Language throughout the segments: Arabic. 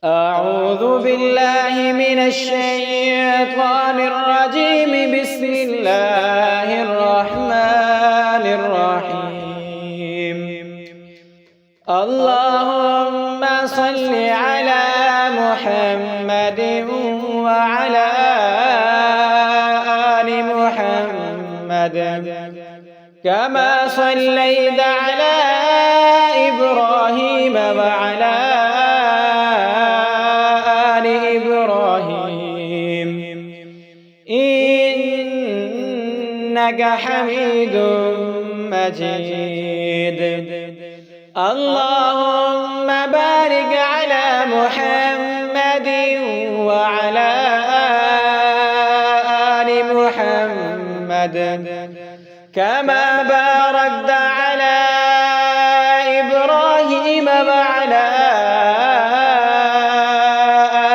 أعوذ بالله من الشيطان الرجيم. بسم الله الرحمن الرحيم. اللهم صل على محمد وعلى آل محمد كما صليت على إبراهيم وعلى آل إبراهيم إنك حميد مجيد. اللهم بارك على محمد وعلى آل محمد كما باركت على إبراهيم وعلى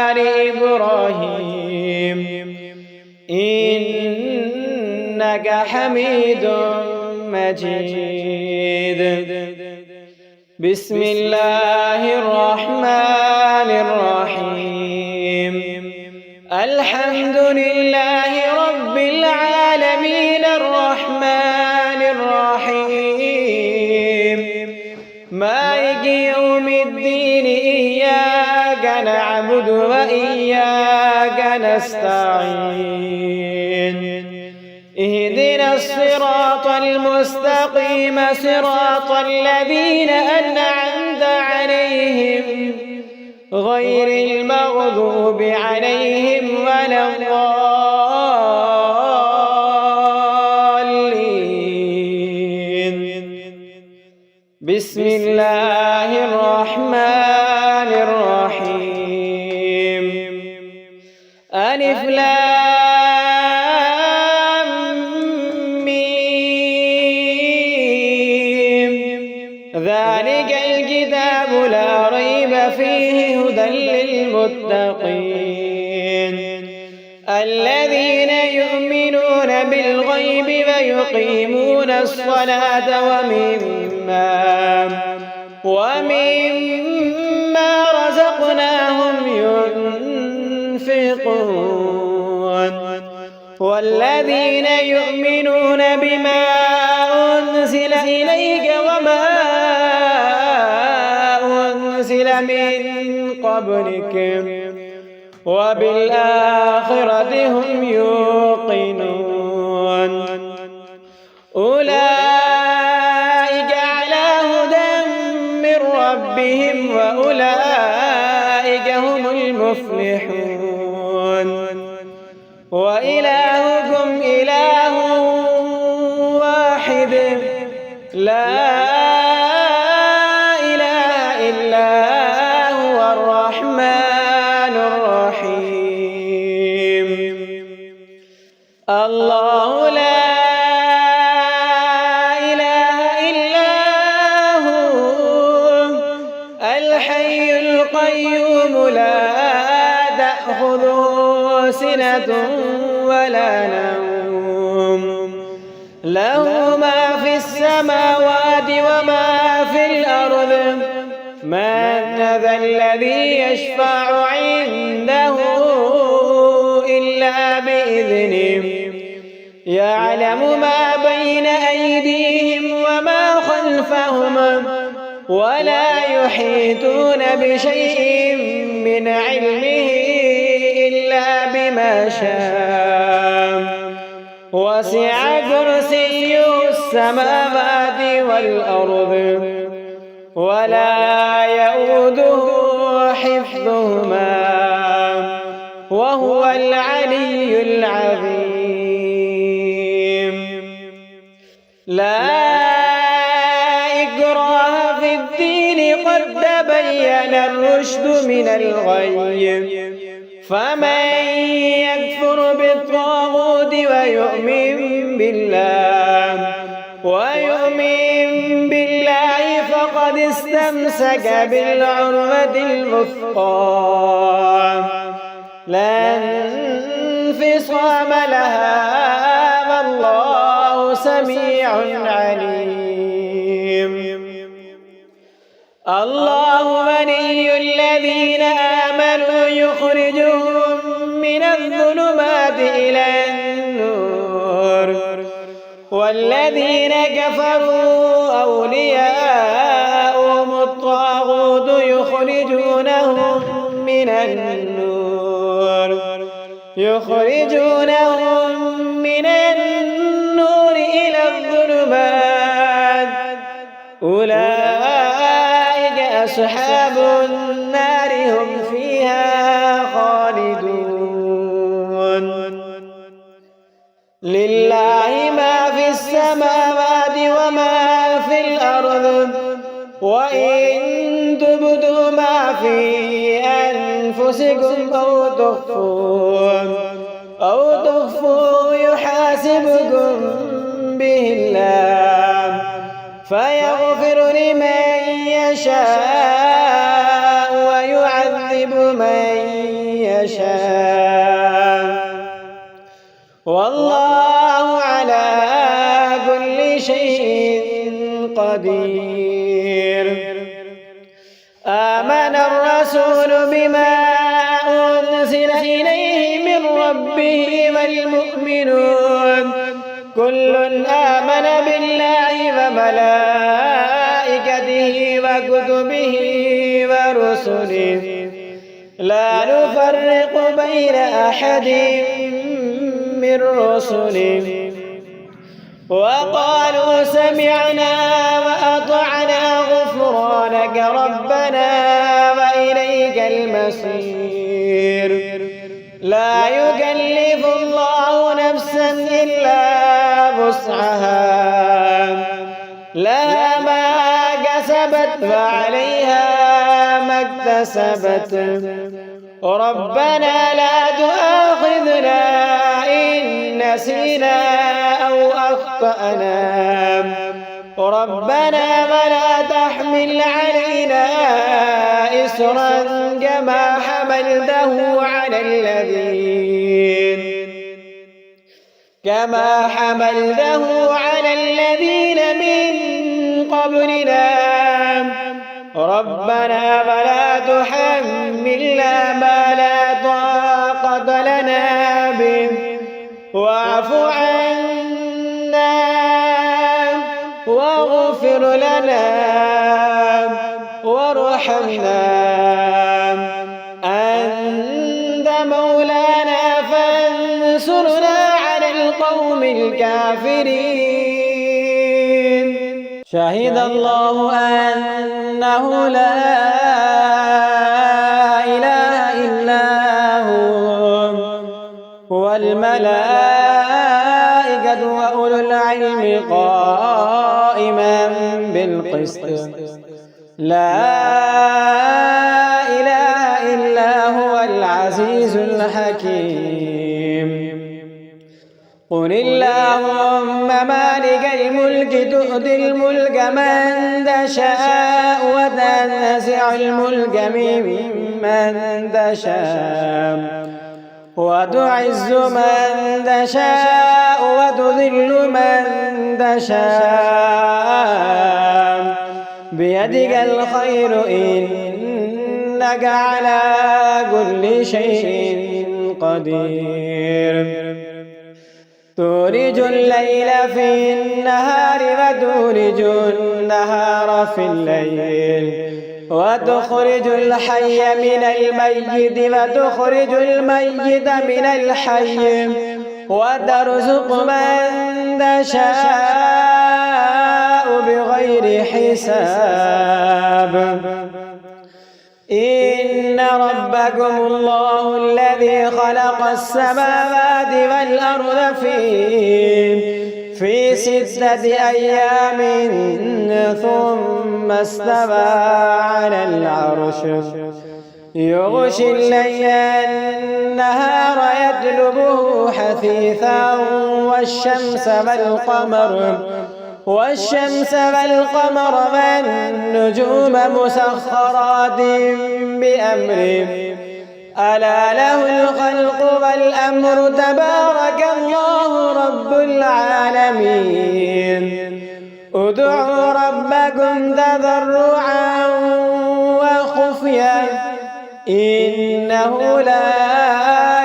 آل إبراهيم إنك حميد مجيد. بسم الله الرحمن الرحيم. الحمد لله رب العالمين الرحمن الرحيم مالك يوم الدين. إياك نعبد وإياك نستعين. اهدنا الصراط المستقيم صراط الذين أنعمت عليهم غير المغضوب عليهم ولا الضالين. بسم الله الرحمن الرحيم. ألف لام ميم. ذلك الكتاب لا ريب فيه هدى للمتقين الذين يؤمنون بالغيب ويقيمون الصلاة ومما رزقناهم ينفقون والذين يؤمنون بما أنزل إليك وما أنزل من قبلك وبالآخرة هم يوقنون. أولئك على هدى من ربهم وأولئك هم المفلحون. وإلهكم إله واحد لا إله إلا هو الرحمن الرحيم. الله لا إله إلا هو الحي القيوم لا تأخذه سنة ولا نوم له ما في السماوات وما في الأرض. من ذا الذي يشفع عنده إلا بإذنه يعلم ما بين أيديهم وما خلفهم ولا يحيطون بشيء من علمه إلا بما شاء. وسع كرسيه السماوات والأرض ولا يؤوده حفظهما وهو العلي العظيم. لا إكراه في الدين قد تبين الرشد من الغي. فمن يكفر بالطاغوت ويؤمن بالله فقد استمسك بالعروة الوثقى لا انفصام لها والله سميع عليم. الله ولي الذين آمنوا آمنوا يخرجهم من الظلمات إلى النور والذين كفروا أولياءهم الطاغوت يخرجونهم من النور إلى الظلمات أولئك أصحاب النار هم فيها خالدون لله ما في السماوات وما في الأرض وإن تبدوا ما في أنفسكم أو تخفوه يحاسبكم به الله فيغفر لمن يشاء ويعذب من يشاء والله على كل شيء قدير. آمن الرسول بما أنزل إليه من ربه والمؤمنون كل آمن بالله وملائكته وكتبه ورسله لا نفرق بين أحد من رسله وقالوا سمعنا وأطعنا غفرانك ربنا وإليك المصير. لا يكلف الله نفسا إلا وسعها لها ما كسبت وعليها ما اكتسبت ربنا لا تؤاخذنا إن نسينا أو أخطأنا ربنا ولا تحمل علينا إصرا كما حملته على الذين من قبلنا ربنا ولا تحملنا ما لا طاقة لنا به واعف عنا واغفر لنا وارحمنا أنت مولانا فانصرنا على القوم الكافرين. شهد الله أنه لا إله إلا هو والملائكة وأولو العلم قائما بالقسط لا إله إلا هو العزيز الحكيم. قل اللهم مالك الملك تؤتي الملك من تشاء وتنزع الملك ممن تشاء وتعز من تشاء وتذل من تشاء بيدك الخير إنك على كل شيء قدير. تولج الليل في النهار وتولج النهار في الليل وتخرج الحي من الميت وتخرج الميت من الحي وترزق من تشاء بغير حساب. إن ربكم الله الذي خلق السماوات والأرض في 6 أيام ثم استوى على العرش يغشي الليل النهار يطلبه حثيثا والشمس والقمر والنجوم مسخرات بأمره ألا له الخلق والأمر تبارك الله رب العالمين. ادعوا ربكم تضرعا وخفيا إنه لا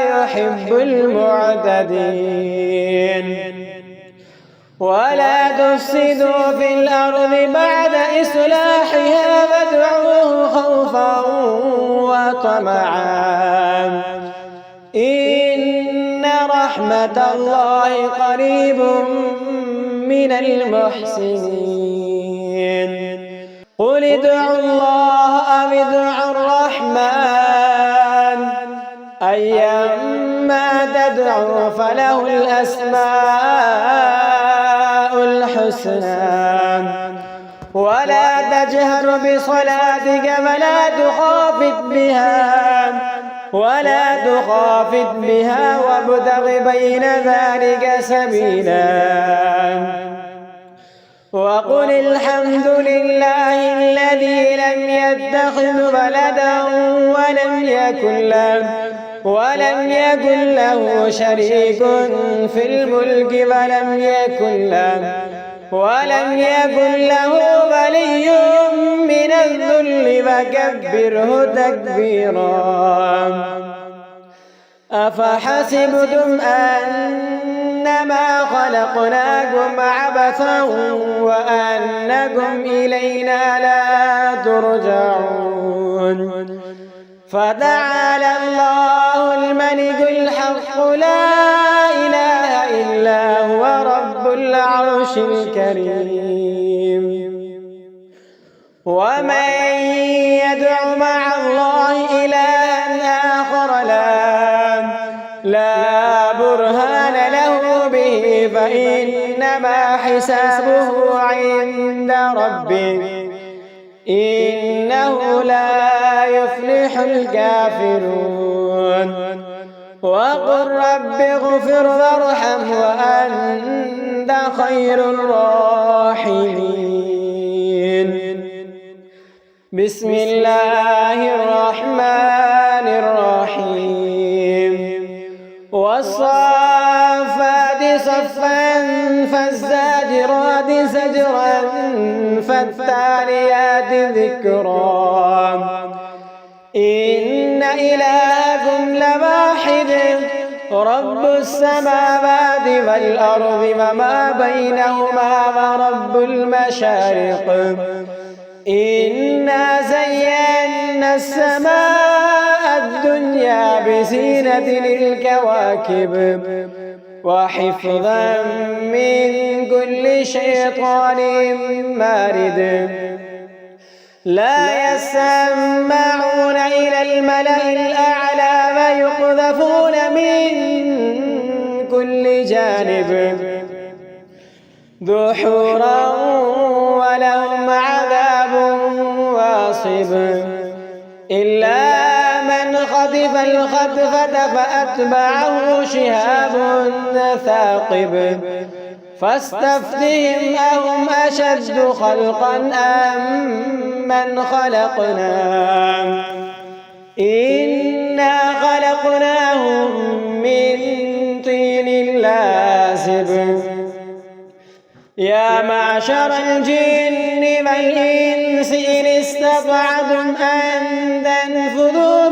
يحب المعتدين ولا تفسدوا في الأرض بعد إصلاحها وادعوه خوفا وطمعا إن رحمة الله قريب من المحسنين قل ادعوا الله أو ادعوا الرحمن أيما تدعوا فله الأسماء الحسنى ولا تجهر بصلاتك ولا تخافت بها وابتغ بين ذلك سبيلا وقل الحمد لله الذي لم يتخذ ولدا ولم يكن له شريك في الملك ولم يكن له ولي من الذل وكبره تكبيرا أفحسبتم أنما خلقناكم عبثا وأنكم إلينا لا ترجعون فتعالى الله الملك الحق لا إله إلا هو رب العرش الكريم ومن يدع مع الله إلها آخر لا برهان له به فإنما حسابه عند ربه إنه لا يفلح الكافرون وقل رب اغفر وارحم وأنت خير الراحمين بسم الله الرحمن الرحيم والصافات صفا فالزاجرات زجرا فالتاليات ذكرا إن إلهكم لواحد رب السماوات والأرض وما بينهما ورب المشارق إنا زينا السماء الدنيا بزينة للكواكب وحفظا من كل شيطان مارد لا يسمعون إلى الملأ الأعلى ويقذفون من كل جانب دحورا ولهم عذاب واصب إلا من خطف الخطفة فأتبعه شهاب ثاقب فاستفتهم أهم أشد خلقا أم من خلقنا إنا خلقناهم من طين لازب يا معشر الجن والإنس إن استطعتم أن تنفذوا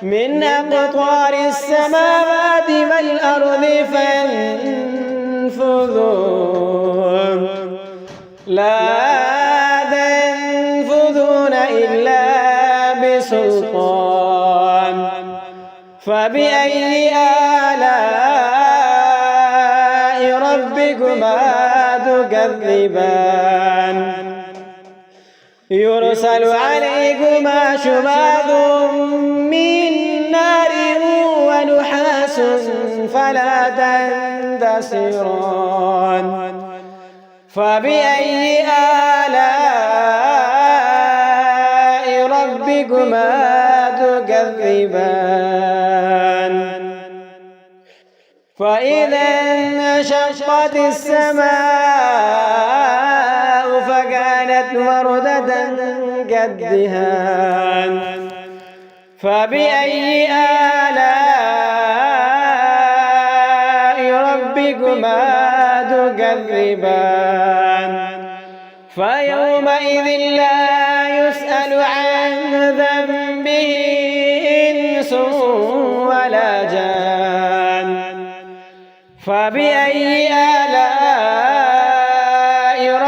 من أقطار السماوات والأرض فانفذوا لا تنفذون إلا بسلطان فبأي آلاء ربكما تكذبان يرسل عليكما شواظ من نار ونحاس فلا تنتصران فبأي آلاء ربكما تكذبان فإذا انشقت السماء فكانت وردة كالدهان فبأي آلاء ربكما تكذبان فيومئذ لا يسأل عن ذنبه إنس ولا جان فبأي آلاء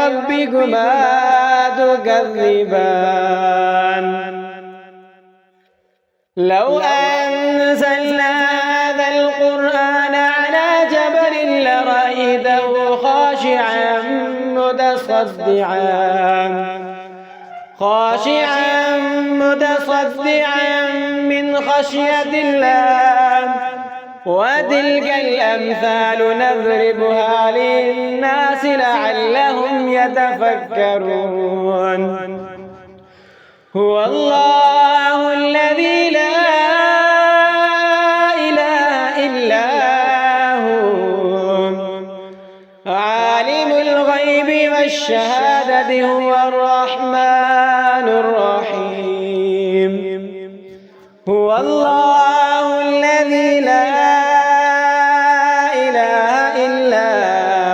ربكما تكذبان لو أنزلنا هذا القرآن على جبل لرأيته خاشعا متصدعا من خشية الله وتلك الأمثال نضربها للناس لعلهم يتفكرون هو الله الذي لا إله إلا هو عالم الغيب والشهادة هو الرحمن الرحيم هو الله الذي لا إله إلا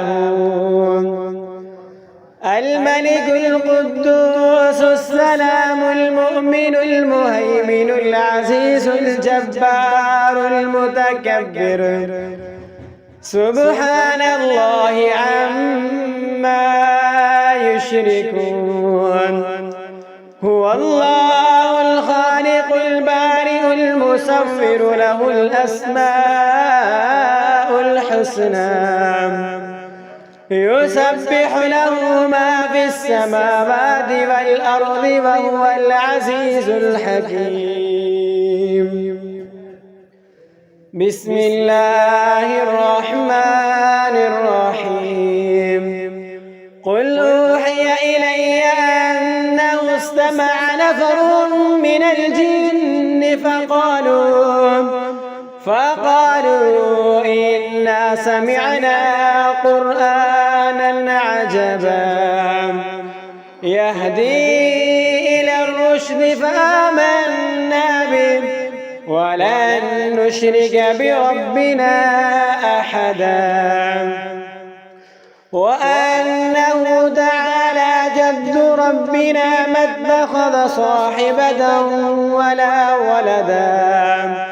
هو الملك القدوس السلام المؤمن المهيمن العزيز الجبار المتكبر سبحان الله عما يشركون هو الله الخالق البارئ المصور له الأسماء الحسنى يسبح له ما في السماوات والأرض وهو العزيز الحكيم بسم الله الرحمن الرحيم قل أوحي إلي أنه استمع نفر من الجن فقالوا إنا سمعنا قرآنا عجبا يهدي إلى الرشد فآمنا به ولن نشرك بربنا أحدا وأنه تعالى جد ربنا ما اتخذ صاحبة ولا ولدا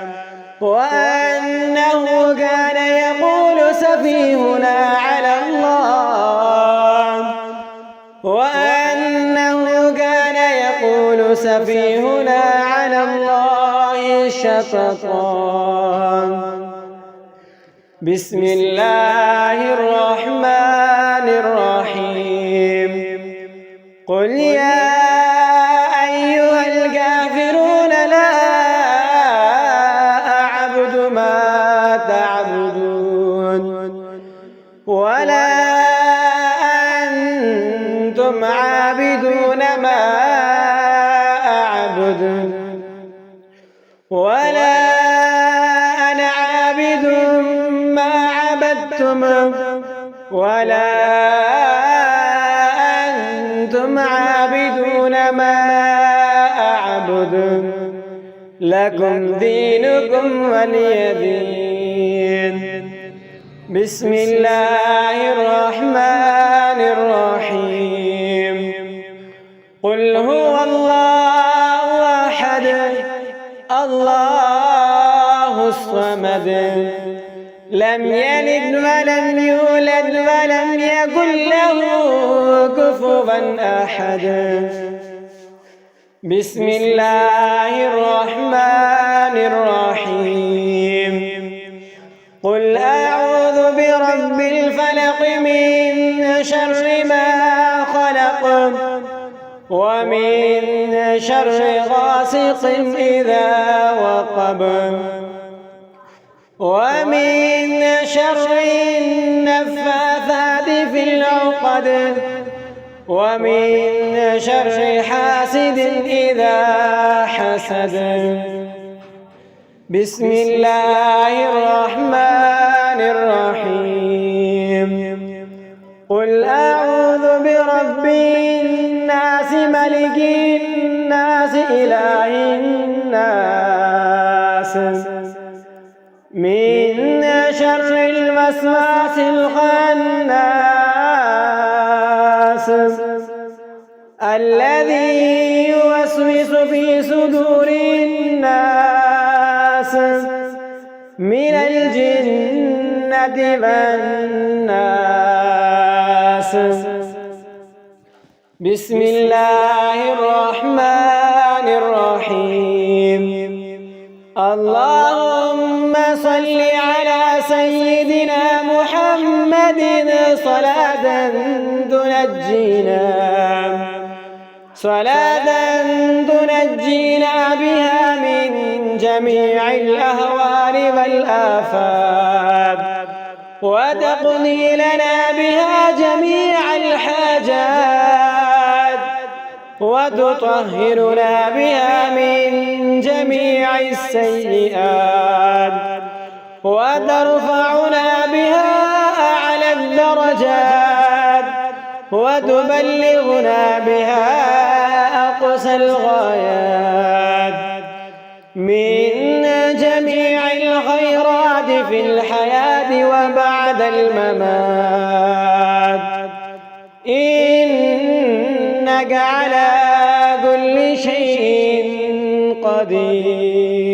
وأنه كان يقول سفيهنا على الله شططا بسم الله الرحمن الرحيم قل يا أيها الكافرون لا أعبد ما تعبدون ولا أنتم عابدون ما أعبد ولا أنا عابد ما عبدتم ولا أنتم عابدون ما أعبد لكم دينكم ولي دين بسم الله الرحمن الرحيم قل هو الله أحد الله الصمد لم يلد ولم يولد ولم يكن له كفوا أحد بسم الله الرحمن الرحيم قل أعوذ برب الفلق من شر ما خلق ومن شر غاسق إذا وقب ومن شر النفاثات في العقد ومن شر حاسد إذا حسد بسم الله الرحمن الرحيم قل أعوذ برب الناس ملك الناس إله الناس من شر الوسواس الخناس الذي يوسوس في صدور الناس من الجنة والناس. بسم الله الرحمن الرحيم. اللهم صل على سيدنا محمد صلاة تنجينا بها من جميع الأهوال والآفات، وتقضي لنا بها جميع الحاجات، وتطهرنا بها من جميع السيئات، وترفعنا بها أعلى الدرجات، وتبلغنا بها أقصى الغايات من جميع الخيرات في الحياة وبعد الممات، إنك على كل شيء قدير.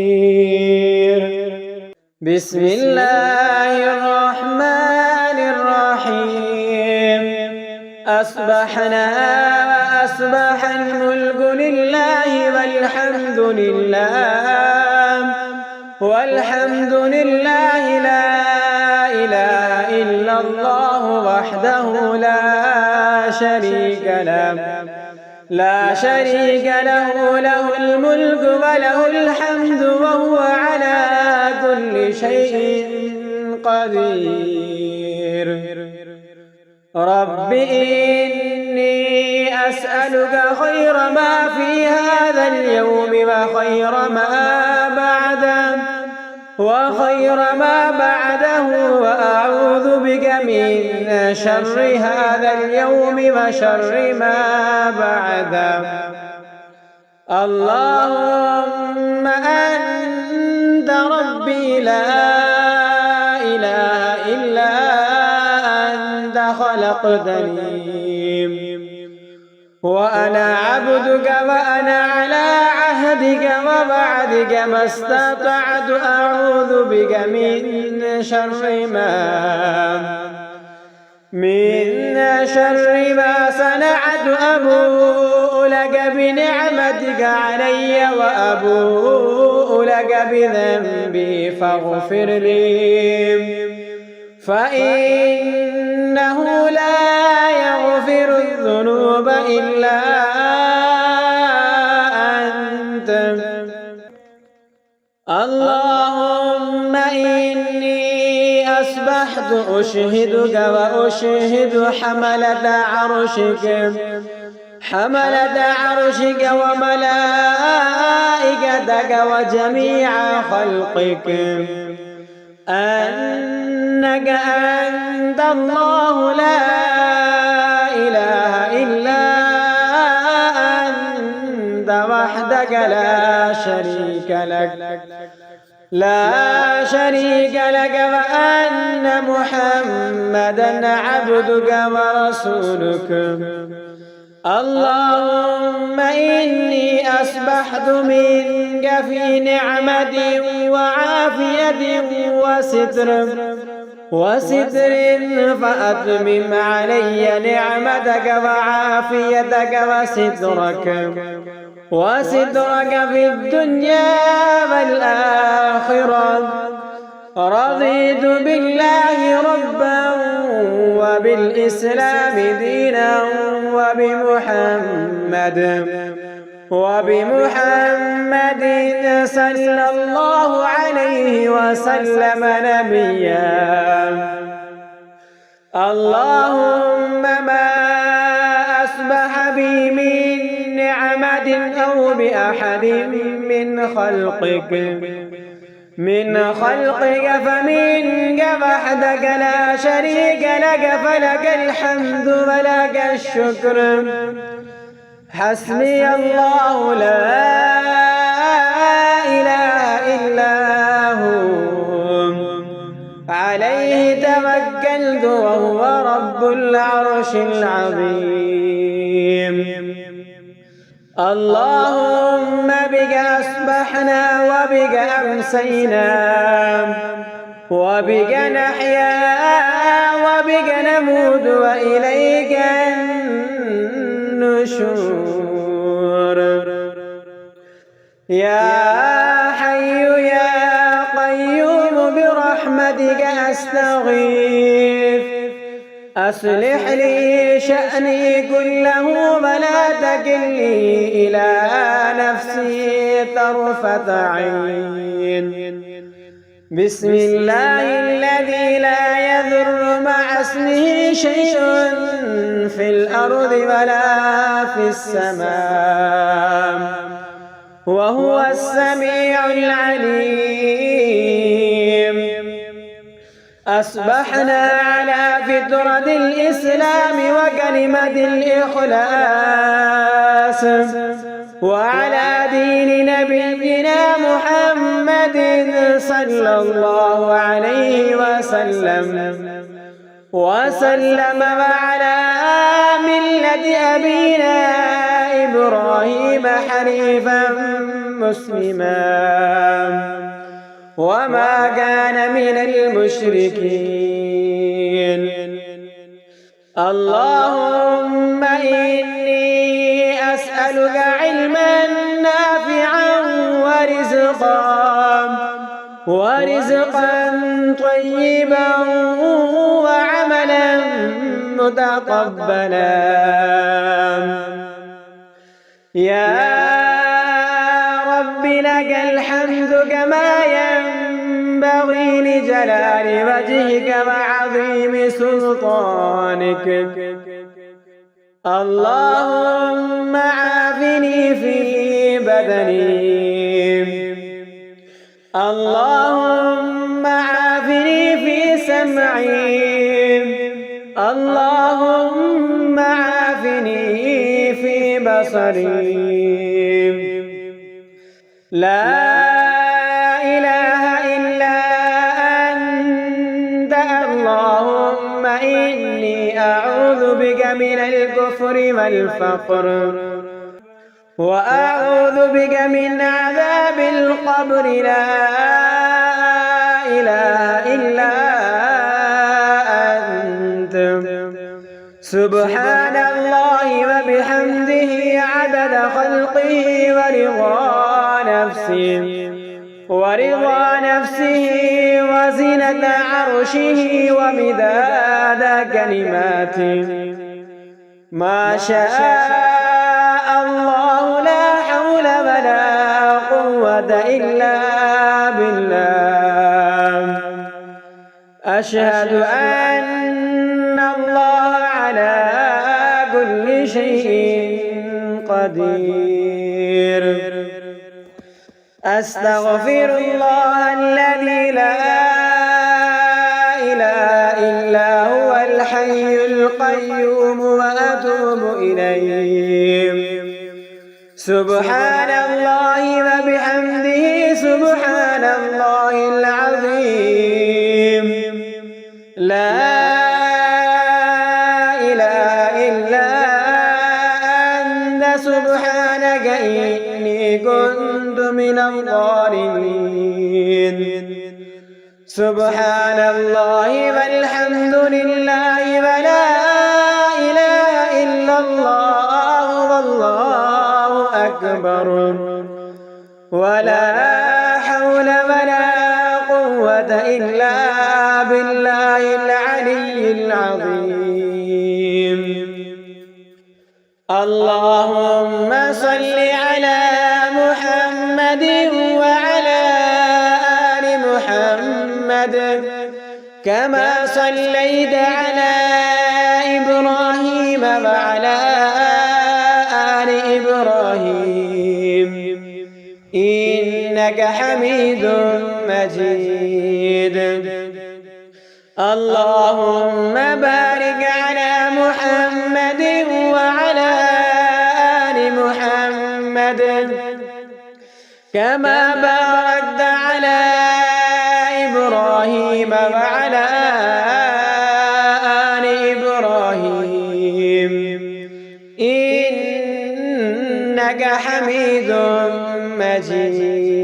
بسم الله الرحمن الرحيم. أصبحنا وأصبح الملك لله والحمد لله لا إله إلا الله وحده لا شريك له له الملك وله الحمد وهو على كل شيء قدير. رب إني أسألك خير ما في هذا اليوم وخير ما بعده وأعوذ بك من شر هذا اليوم وشر ما بعده. اللهم أنت ربي لا إله إلا أنت خلقتني وأنا عبدك وأنا على عهدك ووعدك ما استطعت. أعوذ بك من شر ما صنعت. أبوء لك بنعمتك علي وأبوء لك بذنبي فاغفر لي، فإنه لا يغفر الذنوب إلا أنت. اللهم إني أصبحت أشهدك وأشهد حملة عرشك وملائكتك وجميع خلقك أنك أنت الله لا إله إلا أنت وحدك لا شريك لك وأن محمدا عبدك ورسولك. اللهم إني أصبحت منك في نعمة وعافية وستر فأتمم علي نعمتك وعافيتك وسترك في الدنيا والآخرة. رضيت بالله ربا وبالإسلام دينا وبمحمد صلى الله عليه وسلم نبيا. اللهم ما أصبح بي من نعمة أو بأحد من خلقك فمنك وحدك لا شريك لك، فلك الحمد ولك الشكر. حسبي الله لا إله إلا هو عليه توكلت وهو رب العرش العظيم. اللهم بك أصبحنا وبك أمسينا وبك نحيا وبك نموت وإليك النشور. يا حي يا قيوم برحمتك أستغيث أصلح لي شأني كله ولا تكلني إلى نفسي طرفة عين. بسم الله الذي لا يضر مع اسمه شيء في الأرض ولا في السماء وهو السميع العليم. أصبحنا على فطرة الإسلام وكلمة الإخلاص وعلى دين نبينا محمد صلى الله عليه وسلم وعلى ملة أبينا إبراهيم حنيفا مسلما وما كان من المشركين. اللهم إني أسألك علما نافعا ورزقا طيبا وعملا متقبلا. يا رب لك الحمد كما ينبغي لجلال وجهك وعظيم سلطانك. اللهم عافني في بدني اللهم عافني في سمعي اللهم عافني في بصري. لا إله إلا أنت اللهم إني أعوذ بك من الكفر والفقر وأعوذ بك من عذاب القبر. لا إله إلا أنت. سبحان الله وبحمده عدد خلقه ورضا نفسه وزنة عرشه ومداد كلماته. ما شاء الله لا حول ولا قوة إلا بالله. أشهد أن الله على كل شيء قدير. أستغفر الله الذي لا إله إلا هو الحي القيوم وأتوب إليه. سبحان الله وبحمده سبحان الله العظيم. لا إله إلا أنت سبحانك إني كنت من الظالمين. سبحان الله والحمد لله ولا إله إلا الله والله أكبر ولا حول ولا قوة إلا بالله العلي العظيم. اللهم صل على محمد وعلى آل محمد كما صليت على إبراهيم وعلى آل إبراهيم إنك حميد مجيد. اللهم بارك على محمد وعلى آل محمد كما باركت على إبراهيم وعلى آل إبراهيم إنك مجيد